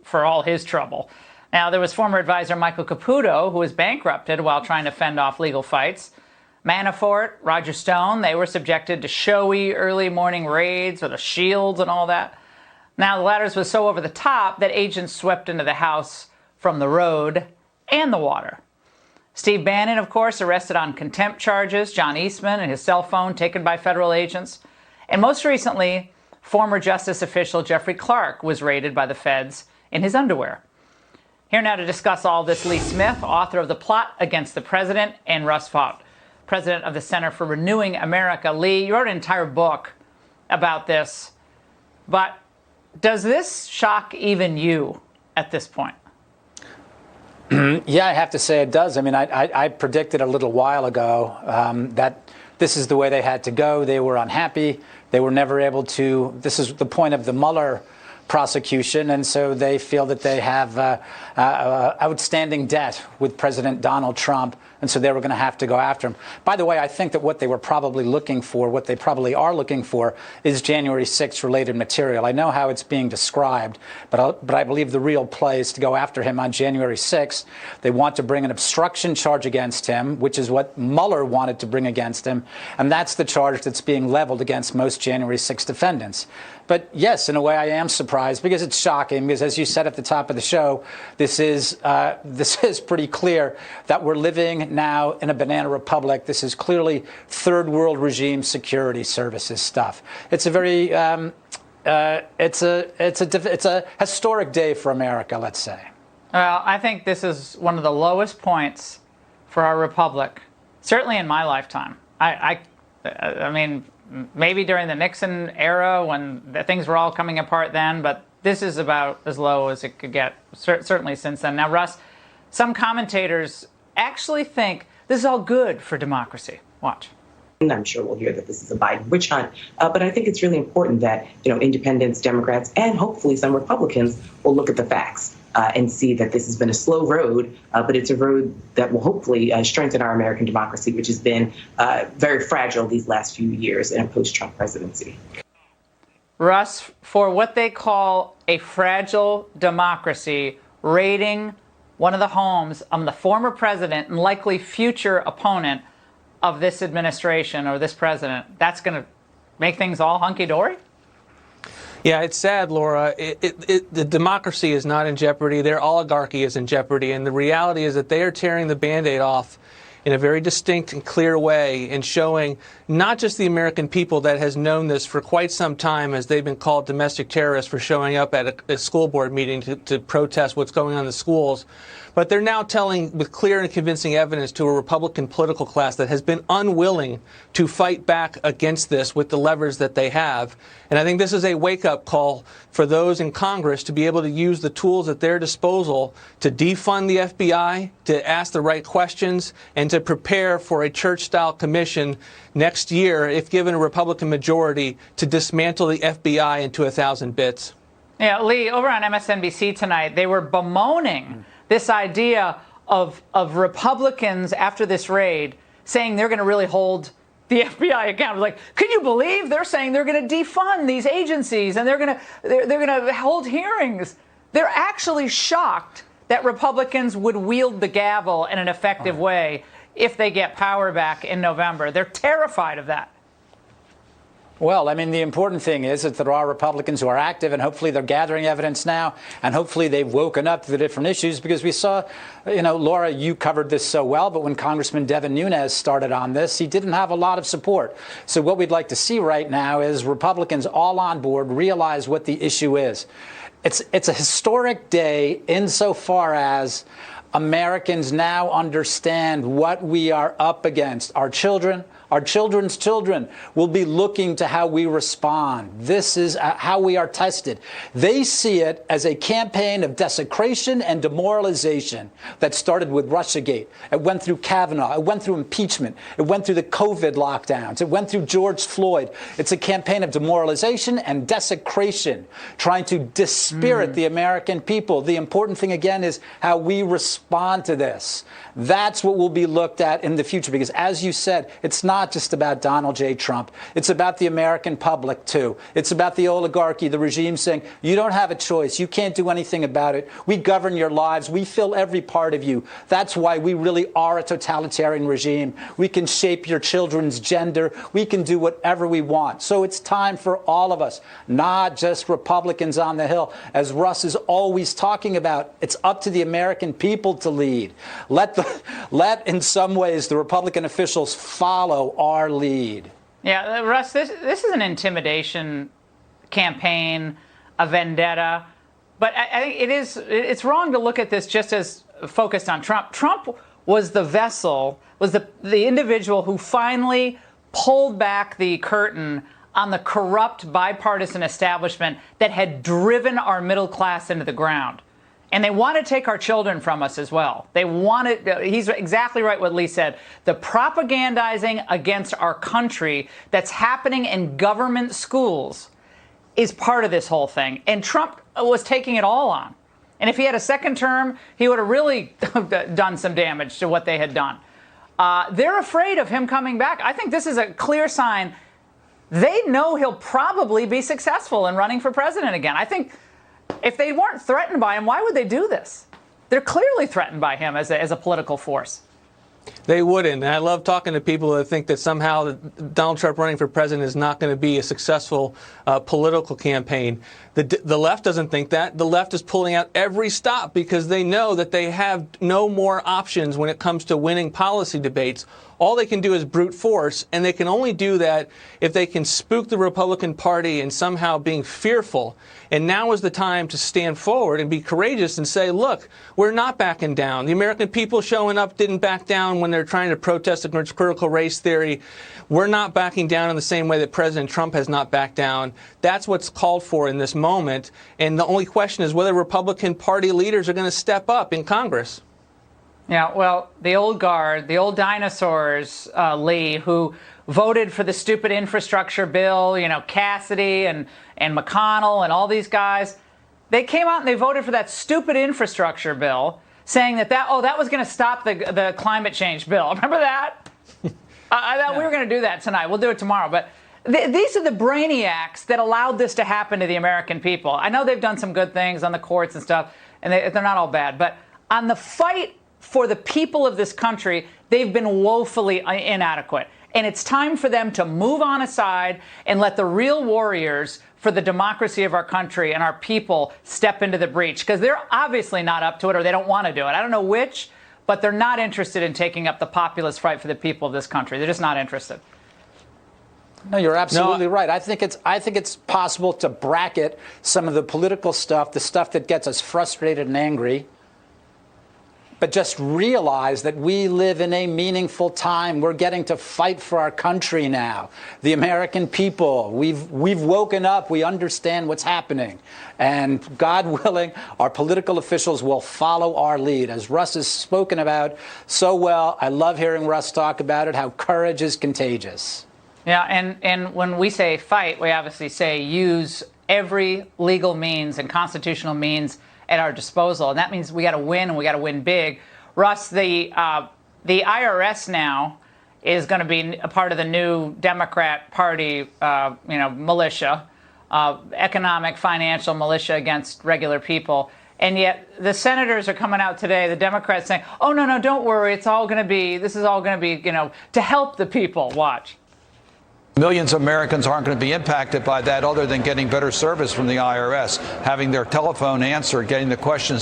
for all his trouble. Now, there was former advisor Michael Caputo, who was bankrupted while trying to fend off legal fights. Manafort, Roger Stone, they were subjected to showy early morning raids with the shields and all that. Now, the latter was so over the top that agents swept into the house from the road and the water. Steve Bannon, of course, arrested on contempt charges. John Eastman and his cell phone taken by federal agents. And most recently, former Justice official Jeffrey Clark was raided by the feds in his underwear. Here now to discuss all this, Lee Smith, author of The Plot Against the President, and Russ Vought, president of the Center for Renewing America. Lee, you wrote an entire book about this, but does this shock even you at this point? Yeah, I have to say it does. I mean, I predicted a little while ago that this is the way they had to go. They were unhappy. They were never able to. This is the point of the Mueller prosecution, and so they feel that they have outstanding debt with President Donald Trump, and so they were going to have to go after him. By the way, I think that what they were probably looking for, what they probably are looking for, is January 6th related material. I know how it's being described, but I believe the real play is to go after him on January 6th. They want to bring an obstruction charge against him, which is what Mueller wanted to bring against him, and that's the charge that's being leveled against most January 6th defendants. But yes, in a way, I am surprised because it's shocking. Because as you said at the top of the show, this is pretty clear that we're living now in a banana republic. This is clearly third world regime security services stuff. It's a very it's a historic day for America, let's say. Well, I think this is one of the lowest points for our republic, certainly in my lifetime. I mean, maybe during the Nixon era when things were all coming apart then, but this is about as low as it could get, certainly since then. Now, Russ, some commentators actually think this is all good for democracy. Watch. And I'm sure we'll hear that this is a Biden witch hunt. But I think it's really important that, independents, Democrats, and hopefully some Republicans will look at the facts and see that this has been a slow road, but it's a road that will hopefully strengthen our American democracy, which has been very fragile these last few years in a post-Trump presidency. Russ, for what they call a fragile democracy, raiding one of the homes of the former president and likely future opponent of this administration or this president, that's going to make things all hunky-dory? Yeah, it's sad, Laura. The democracy is not in jeopardy. Their oligarchy is in jeopardy. And the reality is that they are tearing the Band-Aid off in a very distinct and clear way and showing not just the American people that has known this for quite some time as they've been called domestic terrorists for showing up at a school board meeting to protest what's going on in the schools, but they're now telling with clear and convincing evidence to a Republican political class that has been unwilling to fight back against this with the levers that they have. And I think this is a wake-up call for those in Congress to be able to use the tools at their disposal to defund the FBI, to ask the right questions, and to prepare for a church-style commission next year, if given a Republican majority, to dismantle the FBI into 1,000 bits. Yeah, Lee, over on MSNBC tonight, they were bemoaning this idea of Republicans after this raid saying they're going to really hold the FBI accountable. Like, can you believe they're saying they're going to defund these agencies and they're going to hold hearings? They're actually shocked that Republicans would wield the gavel in an effective way if they get power back in November. They're terrified of that. Well, I mean, the important thing is that there are Republicans who are active, and hopefully they're gathering evidence now, and hopefully they've woken up to the different issues, because we saw, Laura, you covered this so well, but when Congressman Devin Nunes started on this, he didn't have a lot of support. So what we'd like to see right now is Republicans all on board realize what the issue is. It's a historic day insofar as Americans now understand what we are up against. Our children, our children's children will be looking to how we respond. This is how we are tested. They see it as a campaign of desecration and demoralization that started with Russiagate. It went through Kavanaugh. It went through impeachment. It went through the COVID lockdowns. It went through George Floyd. It's a campaign of demoralization and desecration, trying to dispirit the American people. The important thing, again, is how we respond to this. That's what will be looked at in the future, because, as you said, it's not not just about Donald J. Trump. It's about the American public, too. It's about the oligarchy, the regime saying, you don't have a choice. You can't do anything about it. We govern your lives. We fill every part of you. That's why we really are a totalitarian regime. We can shape your children's gender. We can do whatever we want. So it's time for all of us, not just Republicans on the Hill. As Russ is always talking about, it's up to the American people to lead. Let, in some ways, the Republican officials follow our lead. Yeah, Russ, this is an intimidation campaign, a vendetta. But I think it's wrong to look at this just as focused on Trump. Trump was the vessel, was the individual who finally pulled back the curtain on the corrupt bipartisan establishment that had driven our middle class into the ground. And they want to take our children from us as well. They want it. He's exactly right what Lee said. The propagandizing against our country that's happening in government schools is part of this whole thing. And Trump was taking it all on. And if he had a second term, he would have really done some damage to what they had done. They're afraid of him coming back. I think this is a clear sign. They know he'll probably be successful in running for president again. I think if they weren't threatened by him, why would they do this? They're clearly threatened by him as a political force. They wouldn't. And I love talking to people that think that somehow Donald Trump running for president is not going to be a successful political campaign. The left doesn't think that. The left is pulling out every stop because they know that they have no more options when it comes to winning policy debates. All they can do is brute force, and they can only do that if they can spook the Republican Party and somehow being fearful. And now is the time to stand forward and be courageous and say, look, we're not backing down. The American people showing up didn't back down when they're trying to protest against critical race theory. We're not backing down in the same way that President Trump has not backed down. That's what's called for in this moment. And the only question is whether Republican Party leaders are going to step up in Congress. Yeah, well, the old guard, the old dinosaurs, Lee, who voted for the stupid infrastructure bill, Cassidy and McConnell and all these guys, they came out and they voted for that stupid infrastructure bill, saying that was going to stop the climate change bill. Remember that? I thought we were going to do that tonight. We'll do it tomorrow. But these are the brainiacs that allowed this to happen to the American people. I know they've done some good things on the courts and stuff, and they're not all bad. But on the fight for the people of this country, they've been woefully inadequate. And it's time for them to move on aside and let the real warriors for the democracy of our country and our people step into the breach, because they're obviously not up to it, or they don't want to do it. I don't know which, but they're not interested in taking up the populist fight for the people of this country. They're just not interested. No, you're absolutely right. I think it's possible to bracket some of the political stuff, the stuff that gets us frustrated and angry, but just realize that we live in a meaningful time. We're getting to fight for our country now. The American people, we've woken up. We understand what's happening. And God willing, our political officials will follow our lead. As Russ has spoken about so well, I love hearing Russ talk about it, how courage is contagious. Yeah, and when we say fight, we obviously say use every legal means and constitutional means at our disposal. And that means we got to win, and we got to win big. Russ, the IRS now is going to be a part of the new Democrat Party, militia, economic, financial militia against regular people. And yet the senators are coming out today, the Democrats saying, oh, no, don't worry. This is all going to be, to help the people. Watch. Millions of Americans aren't going to be impacted by that other than getting better service from the IRS, having their telephone answered, getting the questions